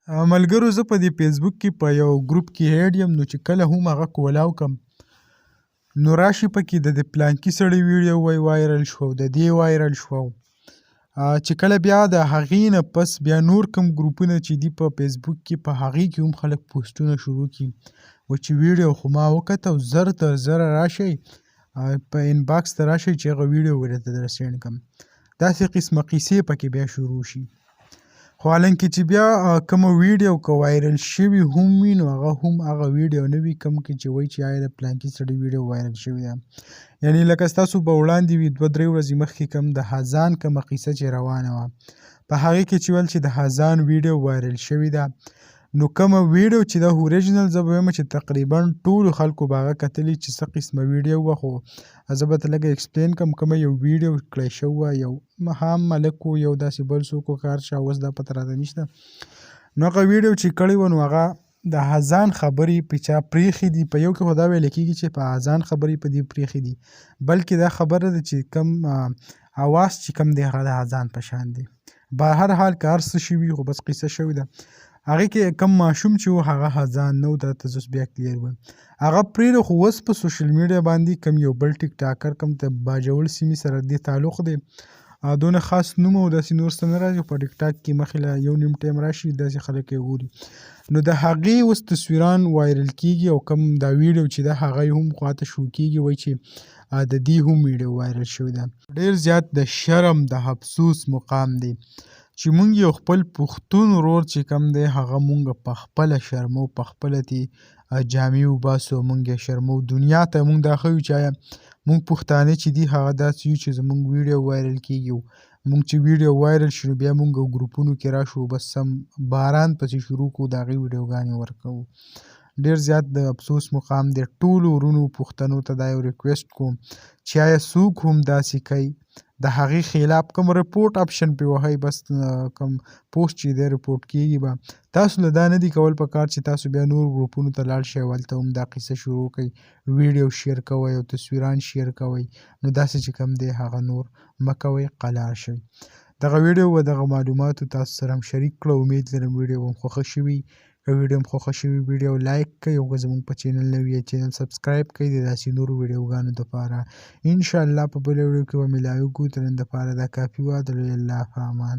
ملګرو زه په دې فیسبوک کې په یو ګروپ کې هیډ یم، نو چې کله هم هغه کولاو کم نو راشي پکې د پلانکي سړي ویډیو وایرل شو او د دې وایرل شو، چې کله بیا د هغې نه پس بیا نور کوم ګروپونه چې دي په فیسبوک کې په هغې کې هم خلک پوسټونه شروع کړي و چې ویډیو خو ما وکته او زر تر زره راشئ په انباکس ته راشئ چې هغه ویډیو ورته در سینډ کړم. داسې قسمه قیسې پکې بیا شروع شي. خو حالانکه چې بیا کومه ویډیو که وایرل شوي هم وي نو هغه هم هغه ویډیو نه وي کوم کې چې وایي چې آیا د پلانکي سړي ویډیو وایرل شوې ده. یعنې لکه ستاسو به وړاندې وي 2-3 ورځې مخکې کوم د هزان کومه قیسه چې روانه وه په هغې کې چې ویل چې د هزان ویډیو وایرل شوې ده، نو کومه ویډیو چې د اوریجنل زه به وایم چې تقریبا ټولو خلکو به هغه کتلې چې څه قسمه ویډیو وه. خو زه به ته لږ ایکسپلین کوم کومه یو ویډیو کړی شوی وه، یو هم ملک و یو داسې بل څوک و کار چا اوس دا پته راته نشته. نو هغه ویډیو چې کړی وه نو هغه د اذان خبرې په چا پرېښې دي، په یو کې خو دا ویل کېږي چې په اذان خبرې په دې پرېښې دي، بلکې دا خبره ده چې کوم اواز چې کوم دی هغه د اذان په شان دی. به هر حال که هر څه شوي خو بس قصه شوې ده. هغې کې کوم ماشوم چې و هغه اذان نه و، دا ته زه اوس بیا کلیر وایم هغه پرېږده. خو اوس په سوشل میډیا باندې کوم یو بل ټیک ټاکر کوم د باجوړ سیمې سره دې تعلق دی، دونه خاص نوم او داسې نور څه نه راځي. په ټیک ټاک کې مخې له 1 نیم ټایم راشي داسې خلک یې ګوري، نو د هغې اوس تصویران وایرل کېږي او کوم دا ویډیو چې ده هغه یې هم خواته شو کېږي، وایي چې د دې هم ویډیو وایرل شوې ده. ډېر زیات د شرم د افسوس مقام دی چې مونږ یو خپل پښتون ورور چې کوم دی هغه مونږ په خپله شرمو، په خپله ترې جامې وباسو، مونږ یې شرمو. دنیا ته مونږ دا ښیو چې آیا مونږ پښتانه چې دي هغه داسې یو چې زمونږ ویډیو وایرل کېږي، مونږ چې ویډیو وایرل شي نو بیا مونږ ګروپونو کې راشو بس سم باران پسې شروع کړو د هغې ویډیوګانې ورکوو. ډېر زیات د افسوس مقام دی. ټولو ورونو پښتنو ته دا یو ریکویسټ کوم چې آیا څوک هم داسې کوي د هغې خلاف کوم رپورټ آپشن پې وهئ، بس کوم پوسټ چې دی رپورټ کېږي به تاسو له دا نه دي کول پکار چې تاسو بیا نور ګروپونو ته لاړ شئ او هلته هم دا قصه شروع کړئ، ویډیو شیر کوئ او تصویران شیر کوئ. نو داسې چې کوم دی هغه نور مه کوئ، قلار شئ. دغه ویډیو و دغه معلوماتو تاسو سره هم شریک کړه. امید لرم ویډیو هم خوښه شوي. که ویډیو هم خوښه شوي ویډیو لایک کړئ او که زموږ په چینل نوي یې چینل سبسکرایب کړئ د داسې نورو ویډیوګانو دپاره. انشاءالله په بله ویډیو کې به ملاویږو. تر نن دپاره دا کافي وه. د لوی الله په امان.